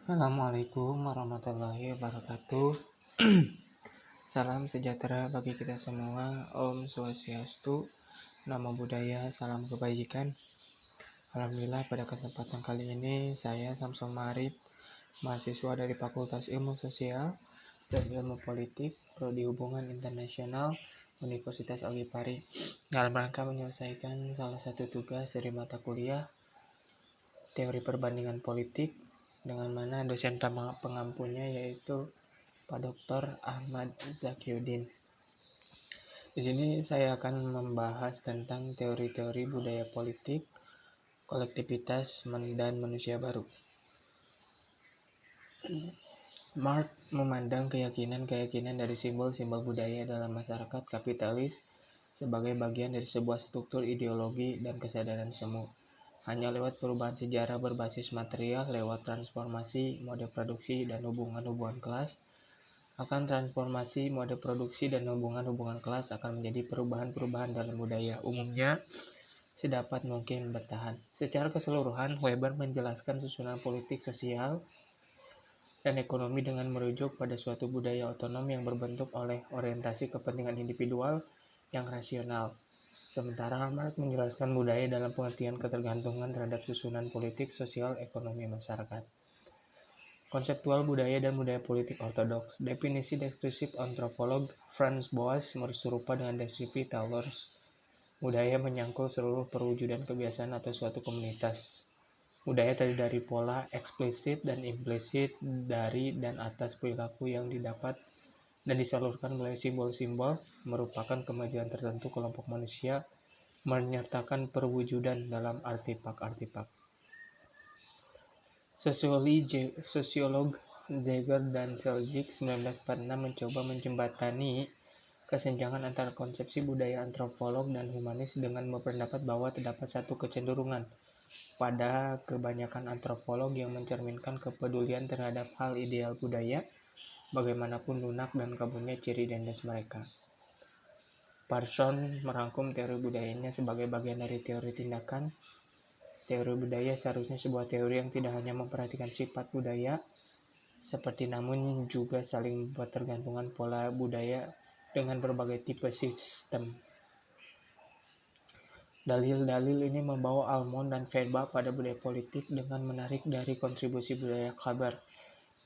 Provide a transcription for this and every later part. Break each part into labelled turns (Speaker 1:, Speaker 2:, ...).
Speaker 1: Assalamualaikum warahmatullahi wabarakatuh. Salam sejahtera bagi kita semua. Om Swastiastu, Namo Buddhaya, salam kebajikan. Alhamdulillah pada kesempatan kali ini saya Samson Marip, mahasiswa dari Fakultas Ilmu Sosial dan Ilmu Politik, Prodi Hubungan Internasional, Universitas Algipari, dalam rangka menyelesaikan salah satu tugas dari mata kuliah Teori Perbandingan Politik, dengan mana dosen pengampunya yaitu Pak Dr. Ahmad Zakiuddin. Di sini saya akan membahas tentang teori-teori budaya politik, kolektivitas, dan manusia baru. Marx memandang keyakinan dari simbol-simbol budaya dalam masyarakat kapitalis sebagai bagian dari sebuah struktur ideologi dan kesadaran semu. Hanya lewat perubahan sejarah berbasis material, lewat transformasi mode produksi dan hubungan-hubungan kelas, akan menjadi perubahan-perubahan dalam budaya umumnya sedapat mungkin bertahan. Secara keseluruhan, Weber menjelaskan susunan politik, sosial, dan ekonomi dengan merujuk pada suatu budaya otonom yang berbentuk oleh orientasi kepentingan individual yang rasional. Sementara Marx menjelaskan budaya dalam pengertian ketergantungan terhadap susunan politik, sosial, ekonomi masyarakat. Konseptual budaya dan budaya politik ortodoks. Definisi deskriptif antropolog Franz Boas serupa dengan deskripsi Taylor's. Budaya menyangkul seluruh perwujudan kebiasaan atau suatu komunitas. Budaya terdiri dari pola eksplisit dan implisit dari dan atas perilaku yang didapat dan disalurkan melalui simbol-simbol, merupakan kemajuan tertentu kelompok manusia, menyertakan perwujudan dalam artefak-artefak. Sosiolog Zeger dan Selznick 1946 mencoba menjembatani kesenjangan antara konsepsi budaya antropolog dan humanis dengan berpendapat bahwa terdapat satu kecenderungan pada kebanyakan antropolog yang mencerminkan kepedulian terhadap hal ideal budaya, bagaimanapun lunak dan kaburnya ciri identitas mereka. Parson merangkum teori budayanya sebagai bagian dari teori tindakan. Teori budaya seharusnya sebuah teori yang tidak hanya memperhatikan sifat budaya seperti, namun juga saling bertergantungan pola budaya dengan berbagai tipe sistem. Dalil-dalil ini membawa Almond dan Verba pada budaya politik dengan menarik dari kontribusi budaya Haber,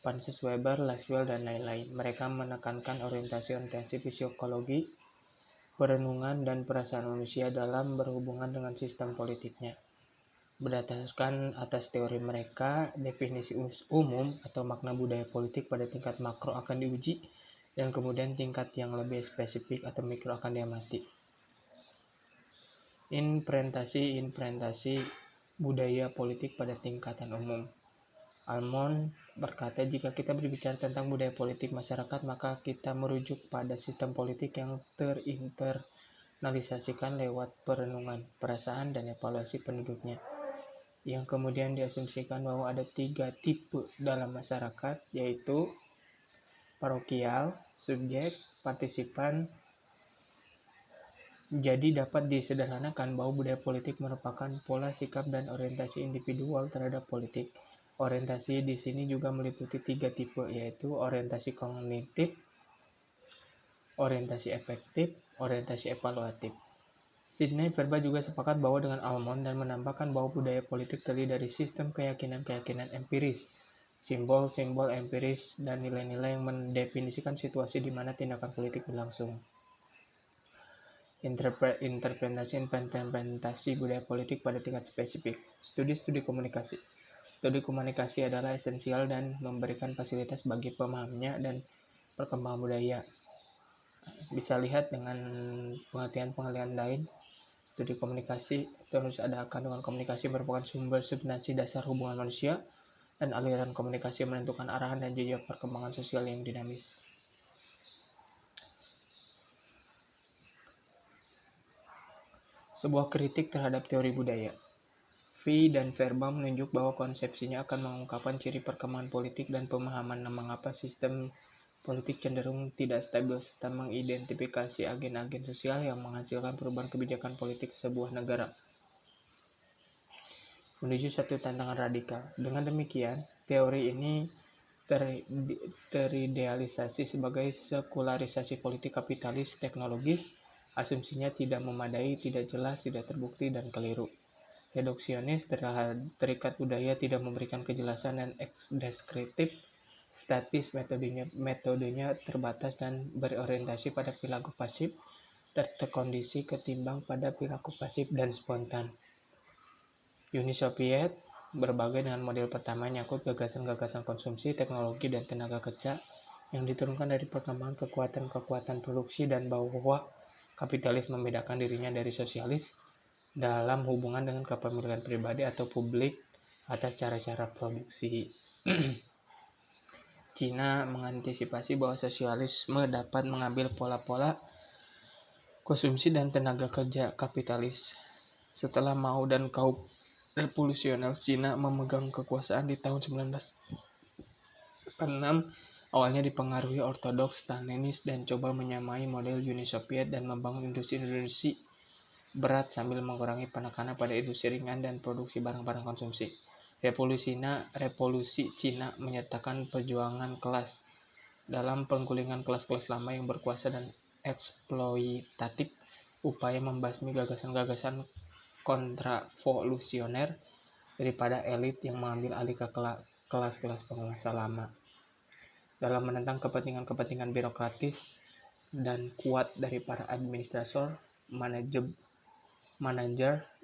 Speaker 1: Francis Weber, Laswell, dan lain-lain. Mereka menekankan orientasi psikologi, perenungan, dan perasaan manusia dalam berhubungan dengan sistem politiknya. Berdasarkan atas teori mereka, definisi umum atau makna budaya politik pada tingkat makro akan diuji, dan kemudian tingkat yang lebih spesifik atau mikro akan diamati. Implementasi budaya politik pada tingkatan umum. Almond berkata, jika kita berbicara tentang budaya politik masyarakat, maka kita merujuk pada sistem politik yang terinternalisasikan lewat perenungan, perasaan, dan evaluasi penduduknya, yang kemudian diasumsikan bahwa ada 3 tipe dalam masyarakat, yaitu parokial, subjek, partisipan. Jadi dapat disederhanakan bahwa budaya politik merupakan pola sikap dan orientasi individual terhadap politik. Orientasi di sini juga meliputi 3 tipe, yaitu orientasi kognitif, orientasi efektif, orientasi evaluatif. Sidney Verba juga sepakat bahwa dengan Almond dan menambahkan bahwa budaya politik terdiri dari sistem keyakinan-keyakinan empiris, simbol-simbol empiris, dan nilai-nilai yang mendefinisikan situasi di mana tindakan politik berlangsung. Interpretasi budaya politik pada tingkat spesifik. Studi komunikasi. Studi komunikasi adalah esensial dan memberikan fasilitas bagi pemahamnya dan perkembangan budaya. Bisa lihat dengan pengertian lain. Studi komunikasi terus ada kandungan komunikasi merupakan sumber substansi dasar hubungan manusia, dan aliran komunikasi menentukan arahan dan jejak perkembangan sosial yang dinamis. Sebuah kritik terhadap teori budaya. V dan Verba menunjuk bahwa konsepsinya akan mengungkapkan ciri perkembangan politik dan pemahaman mengapa sistem politik cenderung tidak stabil, serta mengidentifikasi agen-agen sosial yang menghasilkan perubahan kebijakan politik sebuah negara menuju satu tantangan radikal. Dengan demikian, Teori ini teridealisasi sebagai sekularisasi politik kapitalis teknologis. Asumsinya tidak memadai, tidak jelas, tidak terbukti, dan keliru. Reduksionis terikat budaya tidak memberikan kejelasan dan deskriptif, statis, metodenya terbatas dan berorientasi pada perilaku pasif terkondisi ketimbang pada perilaku pasif dan spontan. Uni Soviet berbagai dengan model pertama nyangkut gagasan-gagasan konsumsi, teknologi, dan tenaga kerja yang diturunkan dari perkembangan kekuatan-kekuatan produksi dan bahwa kapitalis membedakan dirinya dari sosialis dalam hubungan dengan kepemilikan pribadi atau publik atas cara-cara produksi. Cina mengantisipasi bahwa sosialisme dapat mengambil pola-pola konsumsi dan tenaga kerja kapitalis. Setelah Mao dan kaum revolusioner Cina memegang kekuasaan di tahun 1946, awalnya dipengaruhi ortodoks Stalinis dan coba menyamai model Uni Soviet dan membangun industri berat sambil mengurangi penekanan pada industri ringan dan produksi barang-barang konsumsi. Revolusi Cina menyertakan perjuangan kelas dalam penggulingan kelas-kelas lama yang berkuasa dan eksploitatif, upaya membasmi gagasan-gagasan kontravolusioner daripada elit yang mengambil alih ke kelas-kelas penguasa lama. Dalam menentang kepentingan-kepentingan birokratis dan kuat dari para administrator, manajer,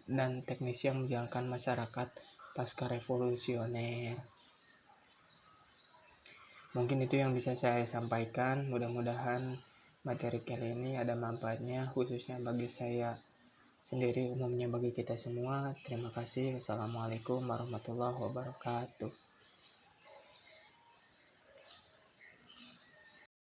Speaker 1: dan teknisi yang menjalankan masyarakat pasca revolusioner. Mungkin itu yang bisa saya sampaikan. Mudah-mudahan materi kali ini ada manfaatnya, khususnya bagi saya sendiri, umumnya bagi kita semua. Terima kasih. Wassalamualaikum warahmatullahi wabarakatuh.